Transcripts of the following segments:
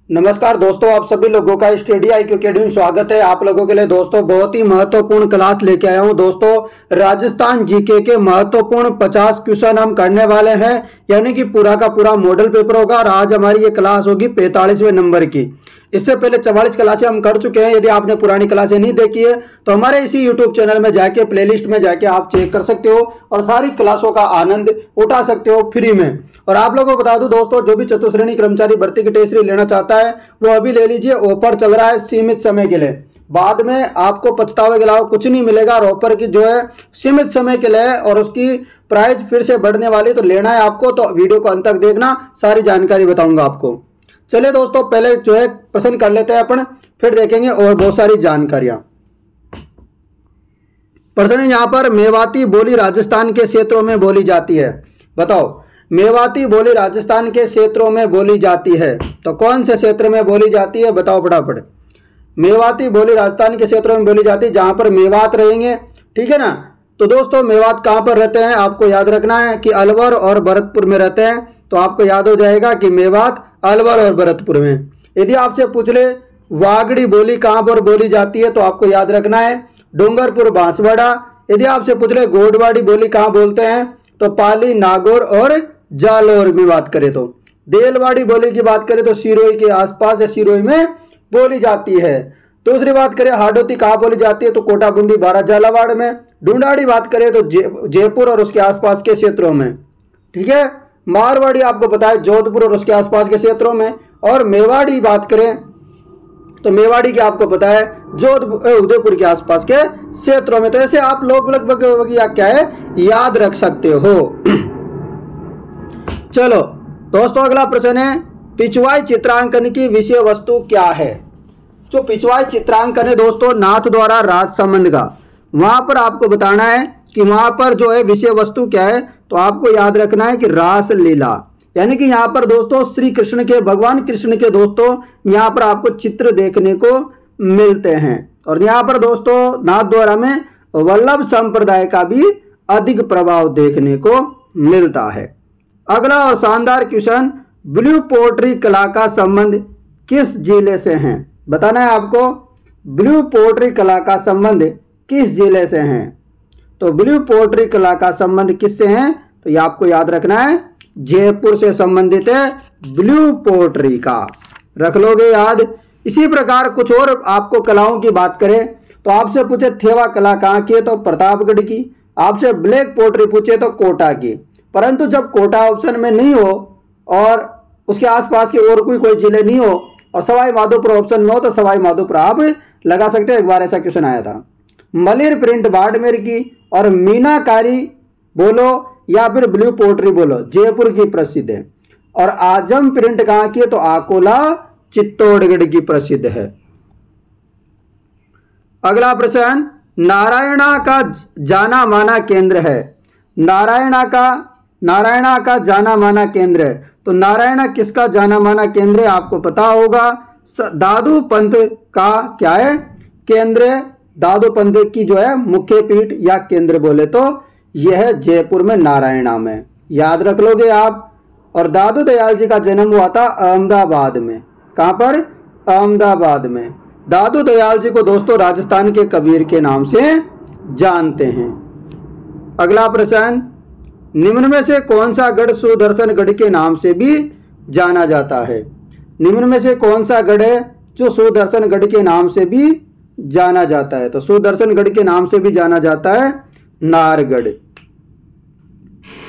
नमस्कार दोस्तों, आप सभी लोगों का स्टडी IQ अकेडमी में स्वागत है। आप लोगों के लिए दोस्तों बहुत ही महत्वपूर्ण क्लास लेके आया हूं। दोस्तों राजस्थान जीके के महत्वपूर्ण 50 क्वेश्चन हम करने वाले हैं, यानी कि पूरा का पूरा मॉडल पेपर होगा। और आज हमारी ये क्लास होगी 45वें नंबर की। इससे पहले 44 क्लासें हम कर चुके हैं। यदि आपने पुरानी क्लासें नहीं देखी है तो हमारे इसी यूट्यूब चैनल में जाके प्लेलिस्ट में जाके आप चेक कर सकते हो और सारी क्लासों का आनंद उठा सकते हो फ्री में। और आप लोगों को बता दूं दोस्तों, जो भी चतुश्रेणी कर्मचारी भर्ती की टेस्ट सीरीज लेना चाहता है वो अभी ले लीजिए। ऑफर चल रहा है सीमित समय के लिए, बाद में आपको पछतावे के अलावा कुछ नहीं मिलेगा। और ऑफर की जो है सीमित समय के लिए और उसकी प्राइस फिर से बढ़ने वाली, तो लेना है आपको तो वीडियो को अंत तक देखना, सारी जानकारी बताऊंगा आपको। चलिए दोस्तों, पहले जो है प्रश्न कर लेते हैं अपन, फिर देखेंगे और बहुत सारी जानकारियां। प्रश्न है यहाँ पर, मेवाती बोली राजस्थान के क्षेत्रों में बोली जाती है। बताओ, मेवाती बोली राजस्थान के क्षेत्रों में बोली जाती है तो कौन से क्षेत्र में बोली जाती है, बताओ फटाफट। मेवाती बोली राजस्थान के क्षेत्रों में बोली जाती है जहां पर मेवात रहेंगे, ठीक है ना। तो दोस्तों मेवात कहां पर रहते हैं, आपको याद रखना है कि अलवर और भरतपुर में रहते हैं। तो आपको याद हो जाएगा कि मेवात अलवर और भरतपुर में। यदि आपसे पूछ ले वागड़ी बोली कहां पर बोली जाती है तो आपको याद रखना है डूंगरपुर बांसवाड़ा। यदि आपसे पूछ ले गोडवाड़ी बोली कहां बोलते हैं तो पाली, नागौर और जालोर में बात करें तो। देलवाड़ी बोली की बात करें तो सिरोही के आसपास या सिरोही में बोली जाती है। दूसरी बात करें हाडोती कहाँ बोली जाती है तो कोटा, बूंदी, बारा, झालावाड़ में। ढूंढाड़ी बात करें तो जयपुर और उसके आसपास के क्षेत्रों में, ठीक है। मारवाड़ी आपको पता है जोधपुर और उसके आसपास के क्षेत्रों में। और मेवाड़ी बात करें तो मेवाड़ी की आपको पता है जोधपुर, उदयपुर के आसपास के क्षेत्रों में। तो ऐसे आप लोग लगभग या क्या है याद रख सकते हो। चलो दोस्तों, अगला प्रश्न है, पिछवाई चित्रांकन की विषय वस्तु क्या है। जो पिछवाई चित्रांकन है दोस्तों नाथ द्वारा राज संबंध का, वहां पर आपको बताना है कि वहां पर जो है विषय वस्तु क्या है। तो आपको याद रखना है कि रास लीला, यानी कि यहाँ पर दोस्तों श्री कृष्ण के, भगवान कृष्ण के दोस्तों यहाँ पर आपको चित्र देखने को मिलते हैं। और यहाँ पर दोस्तों नाथ द्वारा में वल्लभ संप्रदाय का भी अधिक प्रभाव देखने को मिलता है। अगला और शानदार क्वेश्चन, ब्लू पोट्री कला का संबंध किस जिले से है। बताना है आपको ब्लू पोट्री कला का संबंध किस जिले से है। तो ब्लू पोट्री कला का संबंध किससे है तो ये आपको याद रखना है जयपुर से संबंधित है ब्लू पोट्री का, रख लोगे याद। इसी प्रकार कुछ और आपको कलाओं की बात करें तो आपसे पूछे थेवा कला कहाँ की है तो प्रतापगढ़ की। आपसे ब्लैक पोट्री पूछे तो कोटा की। परंतु जब कोटा ऑप्शन में नहीं हो और उसके आसपास के और कोई जिले नहीं हो और सवाई माधोपुर ऑप्शन में हो तो सवाई माधोपुर आप लगा सकते हो। एक बार ऐसा क्वेश्चन आया था। मलिर प्रिंट बाड़मेर की और मीनाकारी बोलो या फिर ब्लू पोट्री बोलो, जयपुर की प्रसिद्ध है। और आजम प्रिंट कहाँ की है तो आकोला, चित्तौड़गढ़ की प्रसिद्ध है। अगला प्रश्न, नारायणा का जाना माना केंद्र है। नारायणा का जाना माना केंद्र है। तो नारायणा किसका जाना माना केंद्र है आपको पता होगा, दादू पंथ का क्या है केंद्र। दादू पंथ की जो है मुख्य पीठ या केंद्र बोले तो यह है जयपुर में नारायणा में, याद रख लोगे आप। और दादू दयाल जी का जन्म हुआ था अहमदाबाद में। कहां पर, अहमदाबाद में। दादू दयाल जी को दोस्तों राजस्थान के कबीर के नाम से जानते हैं। अगला प्रश्न, निम्न में से कौन सा गढ़ सुदर्शन गढ़ के नाम से भी जाना जाता है। निम्न में से कौन सा गढ़ है जो सुदर्शन गढ़ के नाम से भी जाना जाता है। तो सुदर्शन गढ़ के नाम से भी जाना जाता है नारगढ़।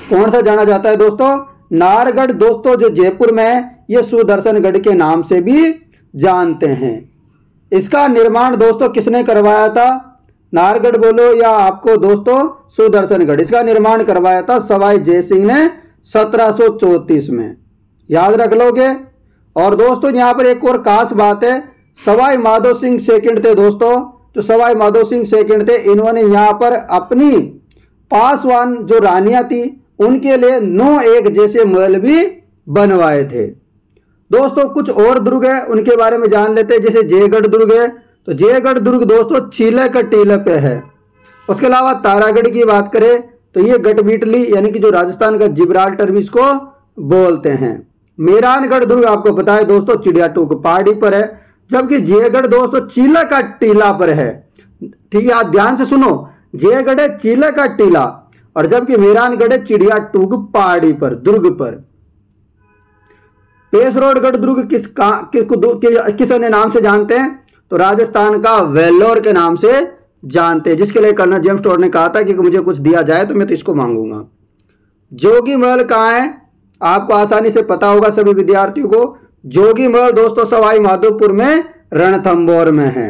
कौन सा जाना जाता है दोस्तों, नारगढ़। दोस्तों जो जयपुर में है ये सुदर्शन गढ़ के नाम से भी जानते हैं। इसका निर्माण दोस्तों किसने करवाया था, नारगढ़ बोलो या आपको दोस्तों सुदर्शनगढ़। इसका निर्माण करवाया था सवाई जय सिंह ने 1734 में, याद रख लोगे। और दोस्तों यहाँ पर एक और खास बात है, सवाई माधो सिंह सेकंड थे दोस्तों। जो सवाई माधो सिंह सेकंड थे इन्होंने यहाँ पर अपनी पासवान जो रानियां थी उनके लिए 9 एक जैसे महल भी बनवाए थे। दोस्तों कुछ और दुर्ग है उनके बारे में जान लेते हैं, जैसे जयगढ़ दुर्ग है। तो जयगढ़ दुर्ग दोस्तों चीले का टीले पे है। उसके अलावा तारागढ़ की बात करें तो ये गढ़बीटली यानी कि जो राजस्थान का जिब्राल्टर भी इसको बोलते हैं। मेहरानगढ़ दुर्ग आपको पता है दोस्तों चिड़ियाटूक पहाड़ी पर है, जबकि जयगढ़ दोस्तों चिलका टीला पर है। ठीक है, आप ध्यान से सुनो, जयगढ़ है चिलका टीला और जबकि मेहरानगढ़ है चिड़ियाटूक पहाड़ी पर, दुर्ग पर। पेसरोडगढ़ दुर्ग किस अन्य नाम से जानते हैं? तो राजस्थान का वेल्लोर के नाम से जानते हैं, जिसके लिए कर्नल जेम्स टोड ने कहा था कि मुझे कुछ दिया जाए तो मैं तो इसको मांगूंगा। जोगी महल कहाँ है? आपको आसानी से पता होगा सभी विद्यार्थियों को। जोगी महल दोस्तों सवाई माधोपुर में रणथंभौर में है।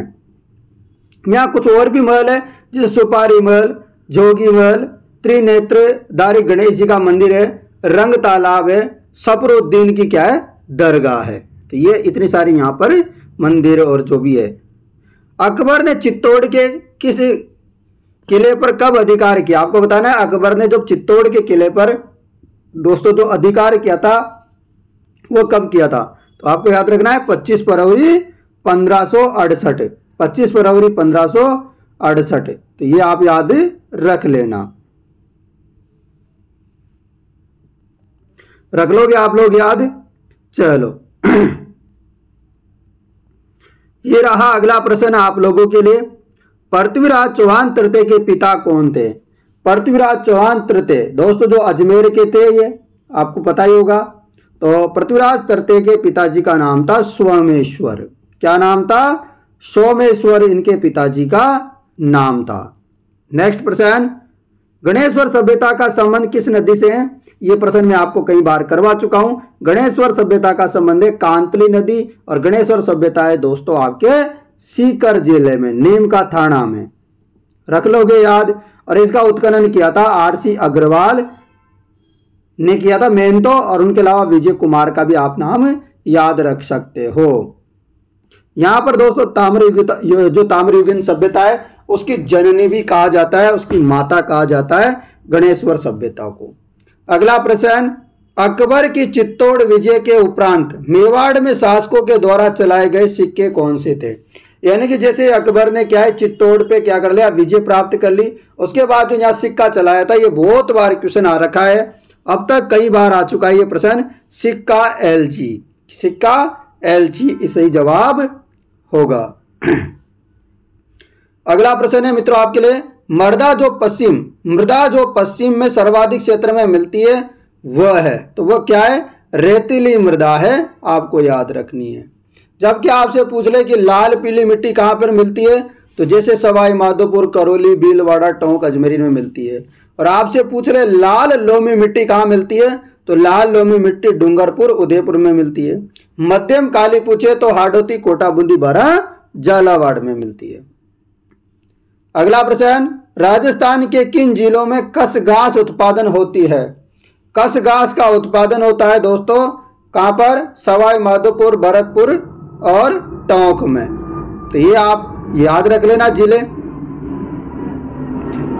यहाँ कुछ और भी महल है, जैसे सुपारी महल, जोगी महल, त्रिनेत्रधारी गणेश जी का मंदिर है, रंग तालाब है, सफरुद्दीन की क्या है? दरगाह है। तो ये इतनी सारी यहाँ पर मंदिर और जो भी है। अकबर ने चित्तौड़ के किस किले पर कब अधिकार किया? आपको बताना है, अकबर ने जब चित्तौड़ के किले पर दोस्तों जो अधिकार किया था वो कब किया था? तो आपको याद रखना है 25 फरवरी 1568। 25 फरवरी 1568। तो ये आप याद रख लेना, रख लोगे आप लोग याद। चलो ये रहा अगला प्रश्न आप लोगों के लिए। पृथ्वीराज चौहान तृतीय के पिता कौन थे? पृथ्वीराज चौहान तृतीय दोस्तों जो अजमेर के थे, ये आपको पता ही होगा। तो पृथ्वीराज तृतीय के पिताजी का नाम था सोमेश्वर। क्या नाम था? सोमेश्वर इनके पिताजी का नाम था। नेक्स्ट प्रश्न, गणेश्वर सभ्यता का संबंध किस नदी से है? ये प्रश्न मैं आपको कई बार करवा चुका हूं। गणेश्वर सभ्यता का संबंध है कांतली नदी और गणेश्वर सभ्यता है दोस्तों आपके सीकर जिले में, नीम का थाना में, रख लोगे याद। और इसका उत्खनन किया था आरसी अग्रवाल ने किया था, मेहनतो, और उनके अलावा विजय कुमार का भी आप नाम याद रख सकते हो। यहां पर दोस्तों ताम्रयुगीन सभ्यता है उसकी जननी भी कहा जाता है, उसकी माता कहा जाता है गणेश्वर सभ्यता को। अगला प्रश्न, अकबर की चित्तौड़ विजय के उपरांत मेवाड़ में शासकों के द्वारा चलाए गए सिक्के कौन से थे? यानी कि जैसे अकबर ने क्या है चित्तौड़ पे क्या कर लिया, विजय प्राप्त कर ली, उसके बाद जो यहाँ सिक्का चलाया था, ये बहुत बार क्वेश्चन आ रखा है, अब तक कई बार आ चुका है ये प्रश्न। सिक्का एलजी, सिक्का एलजी सही जवाब होगा। अगला प्रश्न है मित्रों आपके लिए, मृदा जो पश्चिम में सर्वाधिक क्षेत्र में मिलती है वह है, तो वह क्या है? रेतीली मृदा है, आपको याद रखनी है। जबकि आपसे पूछ ले कि लाल पीली मिट्टी कहां पर मिलती है, तो जैसे सवाई माधोपुर, करौली, भीलवाड़ा, टोंक, अजमेरी में मिलती है। और आपसे पूछ ले लाल लोमी मिट्टी कहां मिलती है, तो लाल लोमी मिट्टी डूंगरपुर, उदयपुर में मिलती है। मध्यम काली पूछे तो हाडोती, कोटा, बूंदी, बारा, झालावाड़ में मिलती है। अगला प्रश्न, राजस्थान के किन जिलों में खसगास उत्पादन होती है? खसगास का उत्पादन होता है दोस्तों कहां पर? सवाई माधोपुर, भरतपुर और टोंक में। तो ये आप याद रख लेना जिले।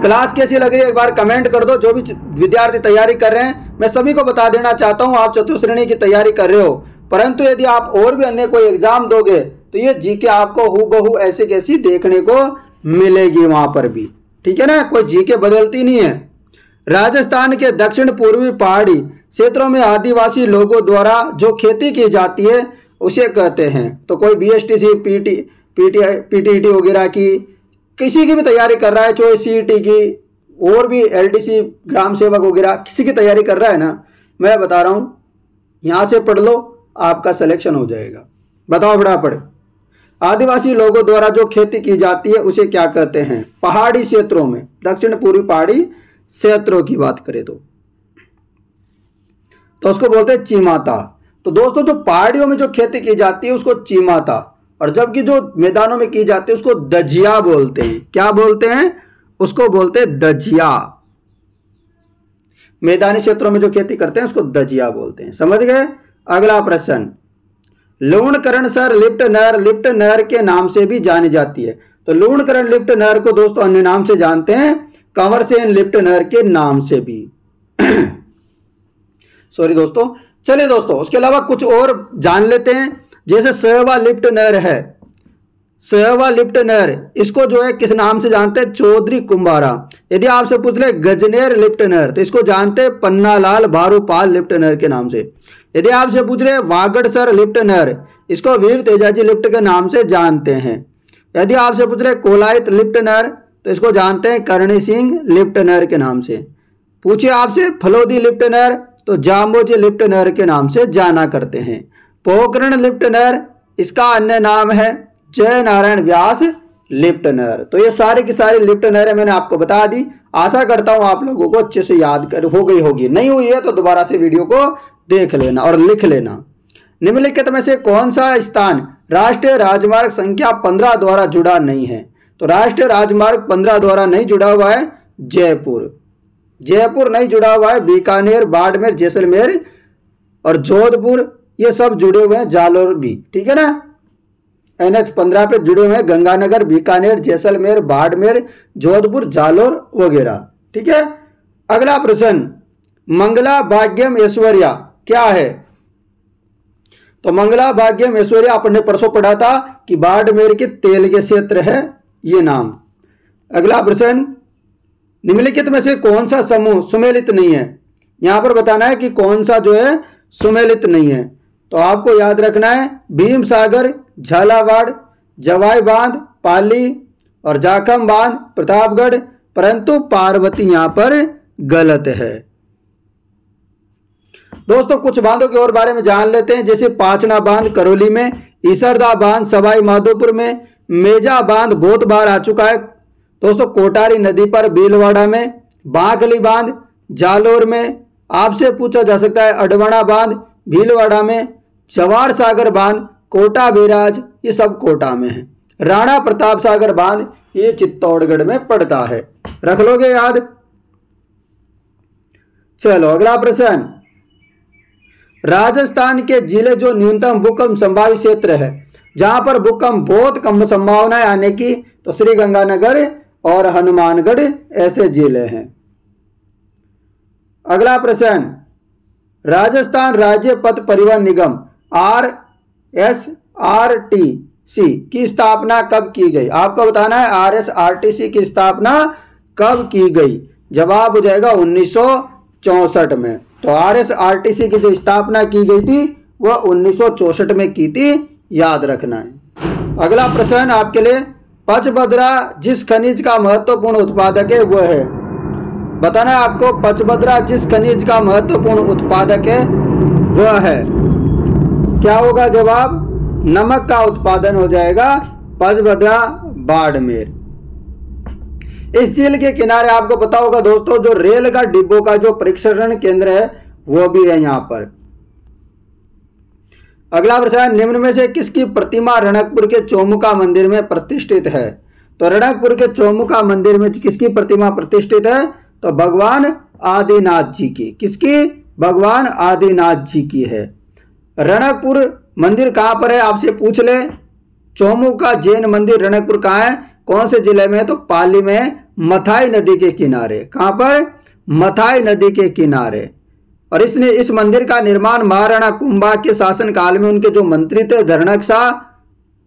क्लास कैसी लग रही है एक बार कमेंट कर दो। जो भी विद्यार्थी तैयारी कर रहे हैं, मैं सभी को बता देना चाहता हूं, आप चतुर्थ श्रेणी की तैयारी कर रहे हो, परंतु यदि आप और भी अन्य कोई एग्जाम दोगे तो ये जीके आपको हूबहू ऐसी कैसी देखने को मिलेगी वहां पर भी, ठीक है ना, कोई जीके बदलती नहीं है। राजस्थान के दक्षिण पूर्वी पहाड़ी क्षेत्रों में आदिवासी लोगों द्वारा जो खेती की जाती है उसे कहते हैं, तो कोई बीएसटीसी, पीटीईटी वगैरह की किसी की भी तैयारी कर रहा है, चाहे सीईटी की और भी एलडीसी, ग्राम सेवक वगैरह किसी की तैयारी कर रहा है ना, मैं बता रहा हूं यहां से पढ़ लो, आपका सिलेक्शन हो जाएगा। बताओ बड़ा पढ़। आदिवासी लोगों द्वारा जो खेती की जाती है उसे क्या कहते हैं? पहाड़ी क्षेत्रों में, दक्षिण पूर्वी पहाड़ी क्षेत्रों की बात करें तो उसको बोलते हैं चीमाता। तो दोस्तों जो पहाड़ियों में जो खेती की जाती है उसको चीमाता, और जबकि जो मैदानों में की जाती है उसको दजिया बोलते हैं। क्या बोलते हैं? उसको बोलते हैं दजिया। मैदानी क्षेत्रों में जो खेती करते हैं उसको दजिया बोलते हैं, समझ गए। अगला प्रश्न, लूणकरणसर लिफ्ट नहर के नाम से भी जानी जाती है। तो लूणकरण लिफ्ट नहर को दोस्तों अन्य नाम से जानते हैं, कंवरसेन लिफ्ट नहर के नाम से भी। सॉरी दोस्तों, चलिए दोस्तों उसके अलावा कुछ और जान लेते हैं। जैसे सहवा लिफ्ट नहर है, सहवा लिफ्ट नहर, इसको जो है किस नाम से जानते हैं? चौधरी कुंभारा। यदि आपसे पूछ ले गजनेर लिफ्ट नहर, तो इसको जानते हैं पन्नालाल भारूपाल लिफ्ट नहर के नाम से। यदि आपसे पूछ रहे वागड़सर लिफ्ट नहर, इसको वीर तेजाजी लिफ्ट के नाम से जानते हैं। यदि आपसे पूछ रहे कोलायत लिफ्ट नहर, तो इसको जानते हैं करणी सिंह लिफ्ट नहर के नाम से। पूछिए आपसे फलोदी लिफ्ट नहर, तो जाम्बोजी लिफ्ट नहर के नाम से जाना करते हैं। पोखरण लिफ्ट नहर, इसका अन्य नाम है जय नारायण व्यास लिफ्ट नहर। तो ये सारी की सारी लिफ्ट नहरें मैंने आपको बता दी। आशा करता हूं आप लोगों को अच्छे से याद हो गई होगी। नहीं हुई है तो दोबारा से वीडियो को देख लेना और लिख लेना। निम्नलिखित में से कौन सा स्थान राष्ट्रीय राजमार्ग संख्या 15 द्वारा जुड़ा नहीं है? तो राष्ट्रीय राजमार्ग 15 द्वारा नहीं जुड़ा हुआ है जयपुर। जयपुर नहीं जुड़ा हुआ है। बीकानेर, बाड़मेर, जैसलमेर और जोधपुर ये सब जुड़े हुए हैं, जालोर भी, ठीक है ना। NH 15 पे जुड़े हुए हैं गंगानगर, बीकानेर, जैसलमेर, बाड़मेर, जोधपुर, जालोर वगैरह, ठीक है। अगला प्रश्न, मंगला भाग्यम ऐश्वर्या क्या है? तो मंगला भाग्यम ऐश्वर्या आपने परसों पढ़ा था कि बाड़मेर के तेल के क्षेत्र है ये नाम। अगला प्रश्न, निम्नलिखित में से कौन सा समूह सुमेलित नहीं है? यहां पर बताना है कि कौन सा जो है सुमेलित नहीं है। तो आपको याद रखना है भीम सागर, झालावाड़, जवाई बांध, पाली और जाखम बांध प्रतापगढ़, परंतु पार्वती यहां पर गलत है। दोस्तों कुछ बांधों के और बारे में जान लेते हैं, जैसे पाचना बांध करौली में, ईसरदा बांध सवाई माधोपुर में, मेजा बांध बहुत बार आ चुका है दोस्तों कोटारी नदी पर भीलवाड़ा में, बांकली बांध जालोर में, आपसे पूछा जा सकता है अडवाणा बांध भीलवाड़ा में, जवाहर सागर बांध कोटा बैराज ये सब कोटा में है, राणा प्रताप सागर बांध ये चित्तौड़गढ़ में पड़ता है। रख लोगे याद। चलो अगला प्रश्न, राजस्थान के जिले जो न्यूनतम भूकंप संभावित क्षेत्र है, जहां पर भूकंप बहुत कम संभावना है आने की, तो श्री गंगानगर और हनुमानगढ़ ऐसे जिले हैं। अगला प्रश्न, राजस्थान राज्य पथ परिवहन निगम RSRTC की स्थापना कब की गई? आपको बताना है RSRTC की स्थापना कब की गई। जवाब हो जाएगा 1964 में। तो RSRTC की जो स्थापना की गई थी वह 1964 में की थी, याद रखना है। अगला प्रश्न आपके लिए, पचभद्रा जिस खनिज का महत्वपूर्ण उत्पादक है वह है, बताना है आपको पचभद्रा जिस खनिज का महत्वपूर्ण उत्पादक है वह है, क्या होगा जवाब? नमक का उत्पादन हो जाएगा पचभद्रा बाड़मेर। इस झील के किनारे आपको पता होगा दोस्तों जो रेल का डिब्बों का जो परीक्षण केंद्र है वो भी है यहां पर। अगला प्रश्न, निम्न में से किसकी प्रतिमा रणकपुर के चौमुखा मंदिर में प्रतिष्ठित है? तो रणकपुर के चौमुखा मंदिर में किसकी प्रतिमा प्रतिष्ठित है? तो भगवान आदिनाथ जी की। किसकी? भगवान आदिनाथ जी की है। रणकपुर मंदिर कहां पर है आपसे पूछ ले। चौमुखा जैन मंदिर रणकपुर कहां है, कौन से जिले में? तो पाली में, मथाई नदी के किनारे। कहां पर? मथाई नदी के किनारे। और इस मंदिर का निर्माण महाराणा कुंभा के शासन काल में उनके जो मंत्री थे धरणक शाह,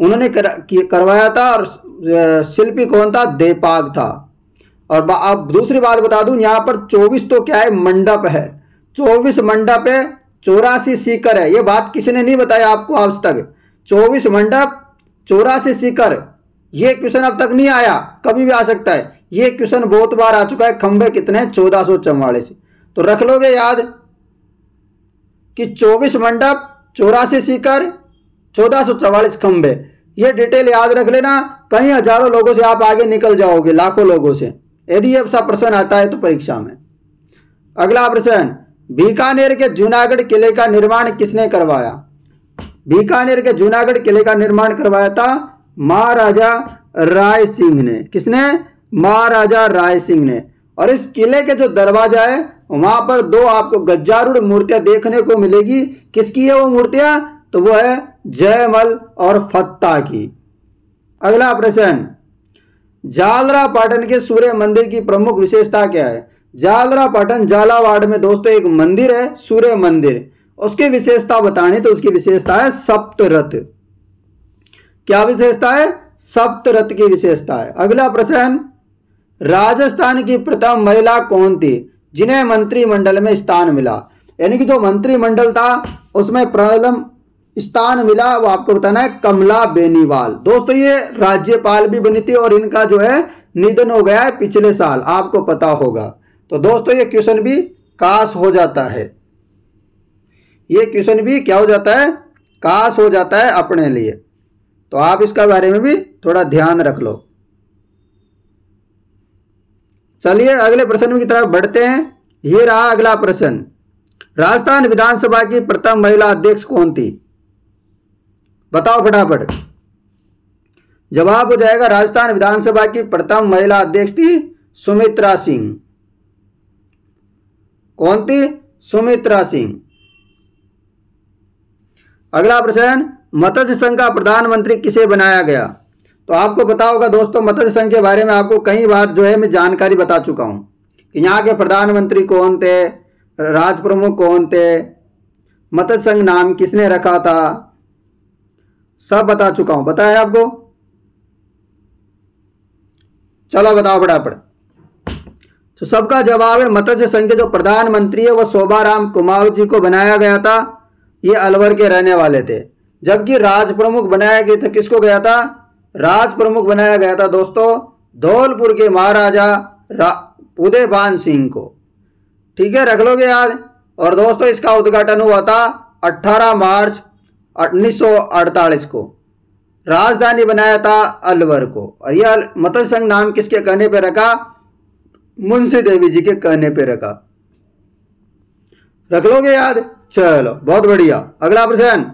उन्होंने करवाया था। और शिल्पी कौन था? देपाग था। और अब दूसरी बात बता दूं, यहां पर 24 तो क्या है मंडप है, 24 मंडप है, 84 सीकर है। ये बात किसी ने नहीं बताया आपको आज तक। 24 मंडप, 84 सीकर, ये क्वेश्चन अब तक नहीं आया, कभी भी आ सकता है। ये क्वेश्चन बहुत बार आ चुका है। खंबे कितने? 1444। तो रख लोगे याद कि 24 मंडप, 84 सीकर, 1444 खंबे। ये डिटेल याद रख लेना, कई हजारों लोगों से आप आगे निकल जाओगे, लाखों लोगों से, यदि ऐसा प्रश्न आता है तो परीक्षा में। अगला प्रश्न, बीकानेर के जूनागढ़ किले का निर्माण किसने करवाया? बीकानेर के जूनागढ़ किले का निर्माण करवाया था महाराजा राय सिंह ने। किसने? महाराजा राय सिंह ने। और इस किले के जो दरवाजा है वहां पर 2 आपको गज्जारूढ़ मूर्तियां देखने को मिलेगी। किसकी है वो मूर्तियां? तो वो है जयमल और फत्ता की। अगला प्रश्न, जालरा पाटन के सूर्य मंदिर की प्रमुख विशेषता क्या है? जालरा पाटन झालावाड़ में दोस्तों एक मंदिर है सूर्य मंदिर, उसकी विशेषता बतानी तो उसकी विशेषता है सप्तरथ। क्या विशेषता है? सप्तरथ की विशेषता है। अगला प्रश्न, राजस्थान की प्रथम महिला कौन थी जिन्हें मंत्रिमंडल में स्थान मिला? यानी कि जो मंत्रिमंडल था उसमें प्रथम स्थान मिला, वो आपको बताना है कमला बेनीवाल। दोस्तों ये राज्यपाल भी बनी थी और इनका जो है निधन हो गया है पिछले साल, आपको पता होगा। तो दोस्तों ये क्वेश्चन भी कास हो जाता है, ये क्वेश्चन भी क्या हो जाता है, कास हो जाता है अपने लिए। तो आप इसका बारे में भी थोड़ा ध्यान रख लो। चलिए अगले प्रश्न की तरफ बढ़ते हैं। ये रहा अगला प्रश्न, राजस्थान विधानसभा की प्रथम महिला अध्यक्ष कौन थी? बताओ फटाफट। जवाब हो जाएगा राजस्थान विधानसभा की प्रथम महिला अध्यक्ष थी सुमित्रा सिंह। कौन थी? सुमित्रा सिंह। अगला प्रश्न, मत्स्य संघ का प्रधानमंत्री किसे बनाया गया? तो आपको पता होगा दोस्तों, मत्स्य संघ के बारे में आपको कई बार जो है मैं जानकारी बता चुका हूं कि यहाँ के प्रधानमंत्री कौन थे, राज प्रमुख कौन थे, मत्स्य संघ नाम किसने रखा था, सब बता चुका हूं। पता है आपको? चलो बताओ फटाफट। तो सबका जवाब है मत्स्य संघ के जो प्रधानमंत्री है वो शोभाराम कुमावत जी को बनाया गया था। ये अलवर के रहने वाले थे। जबकि राज प्रमुख बनाया गया था, किसको गया था? राज प्रमुख बनाया गया था दोस्तों धौलपुर के महाराजा उदयभान सिंह को। ठीक है, रख लोगे याद। और दोस्तों इसका उद्घाटन हुआ था 18 मार्च 1948 को। राजधानी बनाया था अलवर को। और यह मत्स्य संघ नाम किसके कहने पे रखा? मुंशी देवी जी के कहने पे रखा। रख लोगे याद? चलो बहुत बढ़िया। अगला प्रश्न,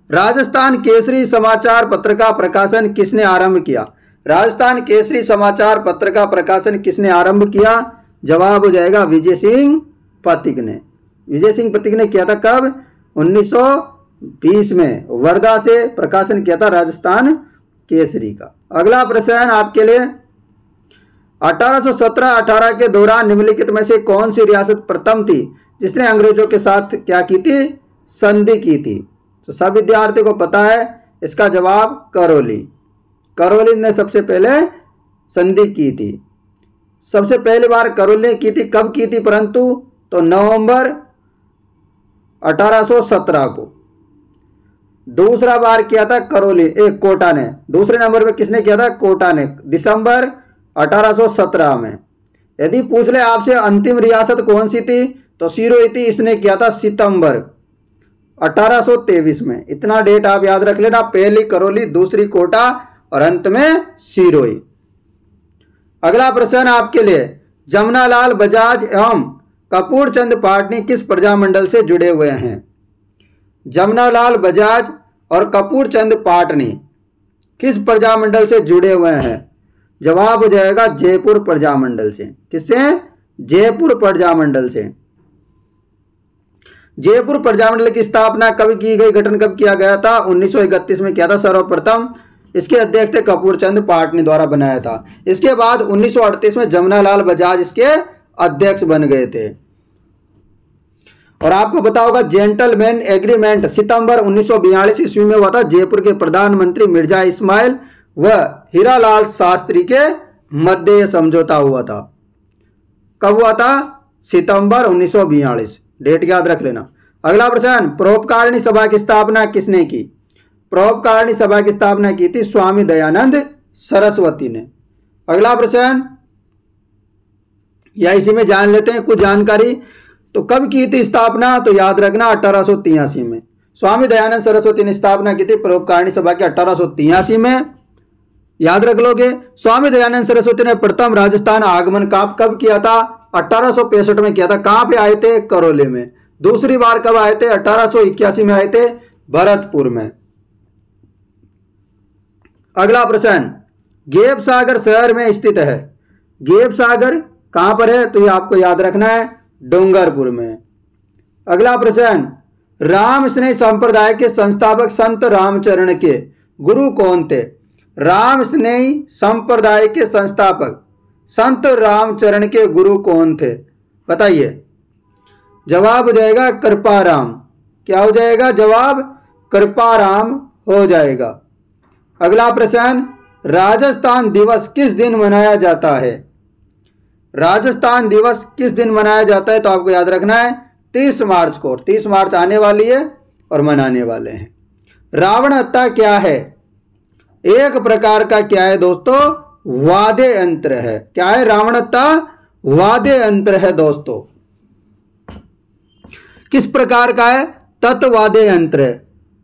राजस्थान केसरी समाचार पत्र का प्रकाशन किसने आरंभ किया? राजस्थान केसरी समाचार पत्र का प्रकाशन किसने आरंभ किया? जवाब हो जाएगा विजय सिंह पथिक ने। विजय सिंह पथिक ने किया था कब? 1920 में वर्धा से प्रकाशन किया था राजस्थान केसरी का। अगला प्रश्न आपके लिए, 1817-18 के दौरान निम्नलिखित में से कौन सी रियासत प्रथम थी जिसने अंग्रेजों के साथ क्या की थी? संधि की थी। तो सब विद्यार्थियों को पता है इसका जवाब करौली। करौली ने सबसे पहले संधि की थी। सबसे पहली बार करौली ने की थी, कब की थी परंतु? तो नवंबर 1817 को। दूसरा बार किया था करौली कोटा ने। दूसरे नंबर पे किसने किया था? कोटा ने, दिसंबर 1817 में। यदि पूछ ले आपसे अंतिम रियासत कौन सी थी तो सिरोही थी, इसने किया था सितंबर 1823 में। इतना डेट आप याद रख लेना, पहली करौली, दूसरी कोटा और अंत में सिरोही। अगला प्रश्न आपके लिए, जमनालाल बजाज एवं कपूर चंद पाटनी किस प्रजामंडल से जुड़े हुए हैं? जमनालाल बजाज और कपूर चंद पाटनी किस प्रजामंडल से जुड़े हुए हैं? जवाब हो जाएगा जयपुर प्रजामंडल से। किससे? जयपुर प्रजामंडल से। जयपुर प्रजामंडल की स्थापना कब की गई, गठन कब किया गया था? 1931 में किया था सर्वप्रथम। इसके अध्यक्ष थे कपूर चंद पाटनी द्वारा बनाया था। इसके बाद 1938 में जमनालाल बजाज इसके अध्यक्ष बन गए थे। और आपको पता होगा जेंटलमैन एग्रीमेंट सितंबर 1942 ईस्वी में हुआ था। जयपुर के प्रधानमंत्री मिर्जा इस्माइल व हीरालाल शास्त्री के मध्य यह समझौता हुआ था। कब हुआ था? सितंबर 1942। डेट याद रख लेना। अगला प्रश्न, परोपकारिणी सभा की स्थापना किसने की? परोपकारिणी सभा की स्थापना की थी स्वामी दयानंद सरस्वती ने। अगला प्रश्न, या इसी में जान लेते हैं कुछ जानकारी। तो कब की थी स्थापना? तो याद रखना 1883 में। स्वामी दयानंद सरस्वती ने स्थापना की थी परोपकारिणी सभा के 1883 में। याद रख लोगे। स्वामी दयानंद सरस्वती ने प्रथम राजस्थान आगमन कब किया था? 1865 में किया था। कहां पे आए थे? करौली में। दूसरी बार कब आए थे? 1881 में आए थे भरतपुर में। अगला प्रश्न, गेप सागर शहर में स्थित है। गेप सागर कहां पर है? तो ये आपको याद रखना है, डूंगरपुर में। अगला प्रश्न, राम स्नेही संप्रदाय के संस्थापक संत रामचरण के गुरु कौन थे? राम स्नेही संप्रदाय के संस्थापक संत रामचरण के गुरु कौन थे? बताइए। जवाब हो जाएगा कृपाराम। क्या हो जाएगा जवाब? कृपाराम हो जाएगा। अगला प्रश्न, राजस्थान दिवस किस दिन मनाया जाता है? राजस्थान दिवस किस दिन मनाया जाता है? तो आपको याद रखना है 30 मार्च को, 30 मार्च आने वाली है और मनाने वाले हैं। रावण हत्या क्या है? एक प्रकार का क्या है दोस्तों? वाद्य यंत्र है। क्या है रावण हत्या? वाद्य यंत्र है दोस्तों। किस प्रकार का है? तत्वाद्य यंत्र है,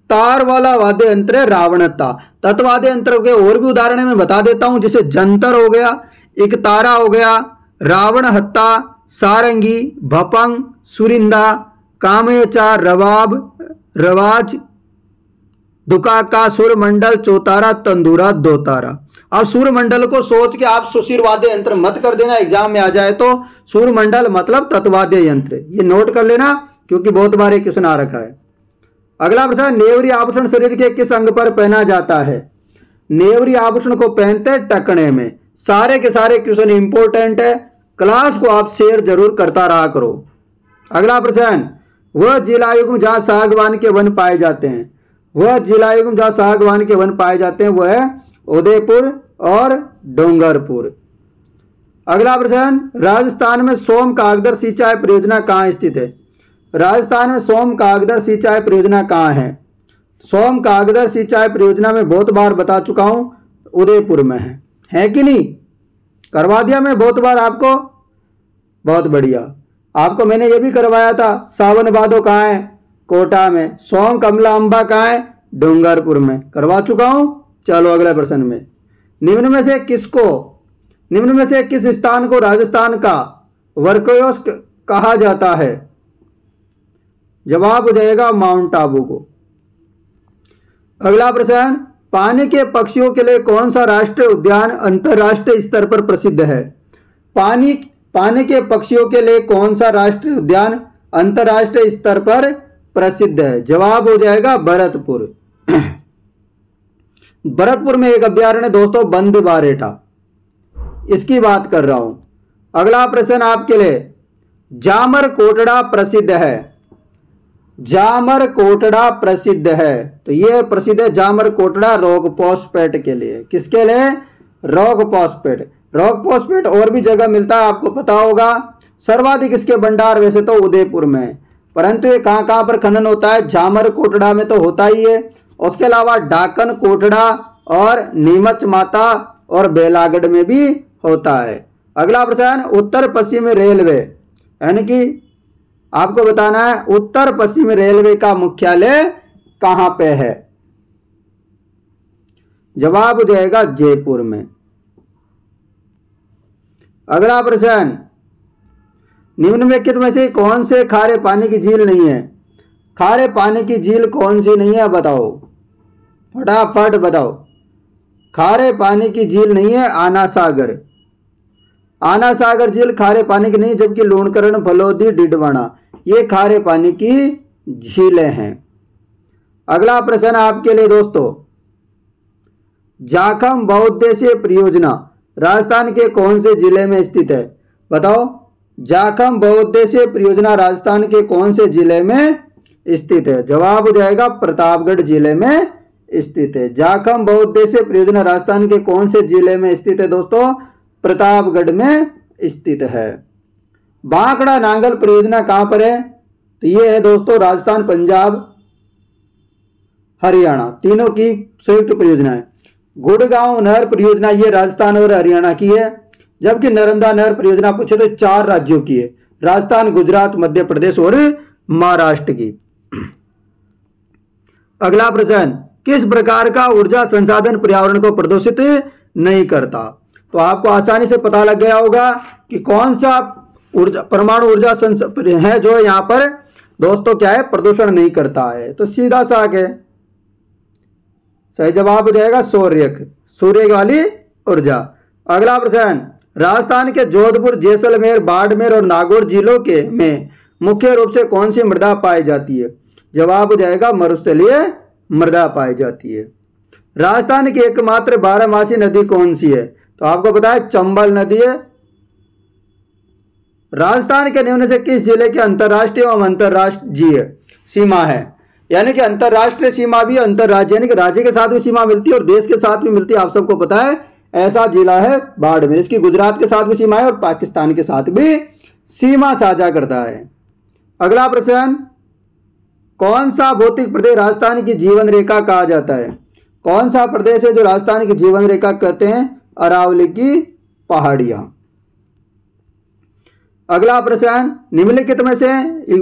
तार वाला वाद्य यंत्र है रावण हत्या। तत्वाद्य यंत्र के और भी उदाहरण मैं बता देता हूं, जैसे जंतर हो गया, एक तारा हो गया, रावण हत्या, सारंगी, भपंग, सुरिंदा, कामेचा, रवाब, रवाज, दुकाका, सुरमंडल, चौतारा, तंदूरा, दोतारा। अब सूर्यमंडल को सोच के आप सुशिर वाद्य यंत्र मत कर देना, एग्जाम में आ जाए तो। सूर्यमंडल मतलब तत्वाद्य यंत्र, ये नोट कर लेना क्योंकि बहुत बार एक क्वेश्चन आ रखा है। अगला प्रश्न, नेवरी आभूषण शरीर के किस अंग पर पहना जाता है? नेवरी आभूषण को पहनते हैं टखने में। सारे के सारे क्वेश्चन इंपॉर्टेंट है, क्लास को आप शेयर जरूर करता रहा करो। अगला प्रश्न, वह जिलायुग्म जहां सागवान के वन पाए जाते हैं। वह जिलायुग्म जहां सागवान के वन पाए जाते हैं वह है उदयपुर और डूंगरपुर। अगला प्रश्न, राजस्थान में सोम कागदर सिंचाई परियोजना कहाँ स्थित है? राजस्थान में सोम कागदर सिंचाई परियोजना कहाँ है? सोम कागदर सिंचाई परियोजना में बहुत बार बता चुका हूं, उदयपुर में है कि नहीं? करवा दिया मैं बहुत बार आपको, बहुत बढ़िया। आपको मैंने ये भी करवाया था, सावन भादो कहाँ है? कोटा में। सोम कमला अंबा कहाँ है? डूंगरपुर में, करवा चुका हूं। चलो अगले प्रश्न में, निम्न में से किस स्थान को राजस्थान का वर्कयोस कहा जाता है? जवाब हो जाएगा माउंट आबू को। अगला प्रश्न, पानी के पक्षियों के लिए कौन सा राष्ट्रीय उद्यान अंतरराष्ट्रीय स्तर पर प्रसिद्ध है? पानी के पक्षियों के लिए कौन सा राष्ट्रीय उद्यान अंतरराष्ट्रीय स्तर पर प्रसिद्ध है? जवाब हो जाएगा भरतपुर। भरतपुर में एक अभ्यारण्य दोस्तों बंद बारेटा, इसकी बात कर रहा हूं। अगला प्रश्न आपके लिए, जामर कोटड़ा प्रसिद्ध है। जामर कोटड़ा प्रसिद्ध है, तो यह प्रसिद्ध है जामर कोटड़ा रॉक फॉस्फेट के लिए। किसके लिए? Rock phosphate. रॉक फॉस्फेट और भी जगह मिलता है, आपको पता होगा। सर्वाधिक इसके भंडार वैसे तो उदयपुर में, परंतु ये कहां कहां पर खनन होता है? जामर कोटड़ा में तो होता ही है, उसके अलावा डाकन कोटड़ा और नीमच माता और बेलागढ़ में भी होता है। अगला प्रश्न, उत्तर पश्चिम रेलवे, यानी कि आपको बताना है उत्तर पश्चिम रेलवे का मुख्यालय कहां पे है? जवाब हो जाएगा जयपुर में। अगला प्रश्न, निम्नलिखित में से कौन से खारे पानी की झील नहीं है? खारे पानी की झील कौन सी नहीं है बताओ, फटाफट बताओ। खारे पानी की झील नहीं है आना सागर। आना सागर झील खारे पानी की नहीं, जबकि लूणकरण, फलोदी, डिडवाना ये खारे पानी की झीलें हैं। अगला प्रश्न आपके लिए दोस्तों, जाखम बहुउद्देशीय परियोजना राजस्थान के कौन से जिले में स्थित है? बताओ, जाखम बहुउद्देशीय परियोजना राजस्थान के कौन से जिले में स्थित है? जवाब हो जाएगा प्रतापगढ़ जिले में स्थित है। जाखम बहुउद्देशीय परियोजना राजस्थान के कौन से जिले में स्थित है दोस्तों? प्रतापगढ़ में स्थित है। बांकड़ा नांगल परियोजना कहां पर है? तो ये है दोस्तों राजस्थान, पंजाब, हरियाणा, तीनों की संयुक्त परियोजना है। गुड़गांव नहर परियोजना ये राजस्थान और हरियाणा की है, जबकि नर्मदा नहर परियोजना पूछे तो 4 राज्यों की है, राजस्थान, गुजरात, मध्य प्रदेश और महाराष्ट्र की। अगला प्रश्न, किस प्रकार का ऊर्जा संसाधन पर्यावरण को प्रदूषित नहीं करता? तो आपको आसानी से पता लग गया होगा कि कौन सा परमाणु ऊर्जा है जो यहां पर दोस्तों क्या है, प्रदूषण नहीं करता है। तो सीधा सा है, सही जवाब हो जाएगा सूर्य वाली ऊर्जा। अगला प्रश्न, राजस्थान के जोधपुर, जैसलमेर, बाड़मेर और नागौर जिलों के में मुख्य रूप से कौन सी मृदा पाई जाती है? जवाब हो जाएगा मरुस्थलीय मृदा पाई जाती है। राजस्थान की एकमात्र बारहमासी नदी कौन सी है? तो आपको पता है चंबल नदी है। राजस्थान के निम्न से किस जिले के अंतर्राष्ट्रीय एवं अंतर्राष्ट्रीय सीमा है? यानी कि अंतर्राष्ट्रीय सीमा भी, अंतर्राज्य यानी कि राज्य के साथ भी सीमा मिलती है और देश के साथ भी मिलती है, आप सबको पता है। ऐसा जिला है बाड़मेर, इसकी गुजरात के साथ भी सीमा है और पाकिस्तान के साथ भी सीमा साझा करता है। अगला प्रश्न, कौन सा भौतिक प्रदेश राजस्थान की जीवन रेखा कहा जाता है? कौन सा प्रदेश है जो राजस्थान की जीवन रेखा कहते हैं? अरावली की पहाड़ियां। अगला प्रश्न, निम्नलिखित में से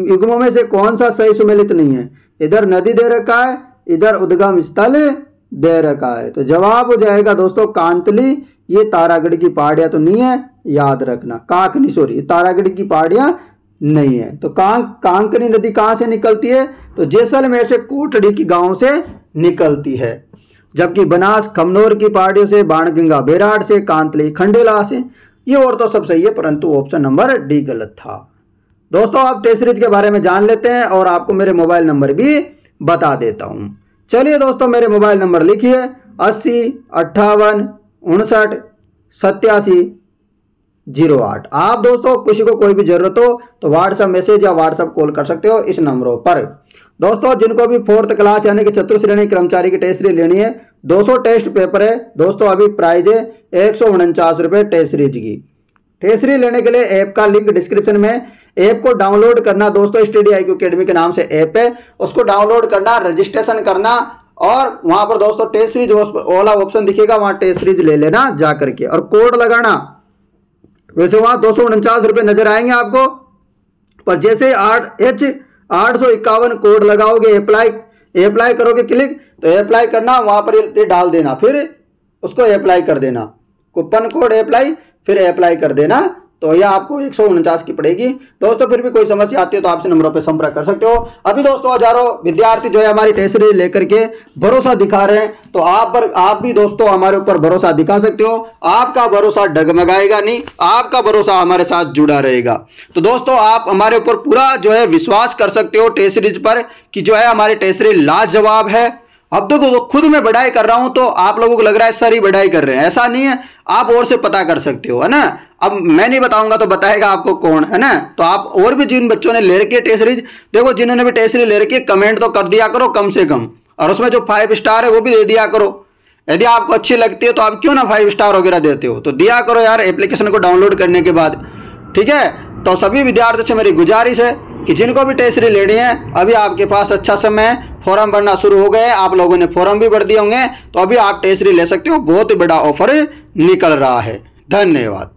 युग्मों में से कौन सा सही सुमेलित नहीं है? इधर नदी दे रखा है, इधर उद्गम स्थल दे रखा है। तो जवाब हो जाएगा दोस्तों कांतली। ये तारागढ़ की पहाड़ियां तो नहीं है, याद रखना। कांकनी, सॉरी, तारागढ़ की पहाड़ियां नहीं है। तो कांकनी नदी कहां से निकलती है? तो जैसलमेर से कोटड़ी की गांव से निकलती है। जबकि बनास खमनोर की पहाड़ियों से, बाणगंगा बेराड से, कांतली खंडेला से। ये और तो सब सही है, परंतु ऑप्शन नंबर डी गलत था। दोस्तों आप टेस्ट सीरीज के बारे में जान लेते हैं और आपको मेरे मोबाइल नंबर भी बता देता हूं। चलिए दोस्तों, मेरे मोबाइल नंबर लिखिए 80 58 59 87 08। आप दोस्तों किसी को कोई भी जरूरत हो तो व्हाट्सएप मैसेज या व्हाट्सएप कॉल कर सकते हो इस नंबरों पर। दोस्तों जिनको भी 4th क्लास यानी कि चतुर्थ श्रेणी कर्मचारी की टेस्ट सीरीज लेनी है, 200 टेस्ट पेपर है दोस्तों। अभी प्राइज है 149 रुपये टेस्ट सीरीज की। टेस्ट सीरीज लेने के लिए ऐप का लिंक डिस्क्रिप्शन में। ऐप को डाउनलोड करना दोस्तों, स्टडी IQ अकेडमी के नाम से ऐप है, उसको डाउनलोड करना, रजिस्ट्रेशन करना और वहां पर दोस्तों टेस्ट सीरीज वाला ऑप्शन दिखेगा, वहां टेस्ट सीरीज ले लेना जा करके और कोड लगाना। वैसे वहां 249 रुपये नजर आएंगे आपको, पर जैसे H851 कोड लगाओगे, अप्लाई करोगे क्लिक, तो अप्लाई करना, वहां पर ये डाल देना, फिर उसको अप्लाई कर देना, कूपन कोड अप्लाई, फिर अप्लाई कर देना। तो यह आपको 149 की पड़ेगी दोस्तों। फिर भी कोई समस्या आती है तो आपसे नंबरों पर संपर्क कर सकते हो। अभी दोस्तों हजारों विद्यार्थी जो है हमारी टेस्ट सीरीज लेकर के भरोसा दिखा रहे हैं, तो आप भी दोस्तों हमारे ऊपर भरोसा दिखा सकते हो। आपका भरोसा डगमगाएगा नहीं, आपका भरोसा हमारे साथ जुड़ा रहेगा। तो दोस्तों आप हमारे ऊपर पूरा जो है विश्वास कर सकते हो टेस्ट सीरीज पर, कि जो है हमारी टेस्ट सीरीज लाजवाब है। अब देखो खुद मैं बढ़ाई कर रहा हूं तो आप लोगों को लग रहा है सर ही बढ़ाई कर रहे हैं, ऐसा नहीं है। आप और से पता कर सकते हो, है ना। अब मैं नहीं बताऊंगा तो बताएगा आपको कौन, है ना। तो आप और भी जिन बच्चों ने ले रखी है टेस्ट सीरीज, देखो जिन्होंने भी टेस्ट सीरीज ले रखी है कमेंट तो कर दिया करो कम से कम, और उसमें जो 5 स्टार है वो भी दे दिया करो। यदि आपको अच्छी लगती है तो आप क्यों ना 5 स्टार वगैरह देते हो, तो दिया करो यार एप्लीकेशन को डाउनलोड करने के बाद, ठीक है। तो सभी विद्यार्थियों से मेरी गुजारिश है कि जिनको भी टेस्ट सीरीज लेनी है, अभी आपके पास अच्छा समय है, फॉर्म भरना शुरू हो गए, आप लोगों ने फॉर्म भी भर दिए होंगे, तो अभी आप टेस्ट सीरीज ले सकते हो। बहुत ही बड़ा ऑफर निकल रहा है। धन्यवाद।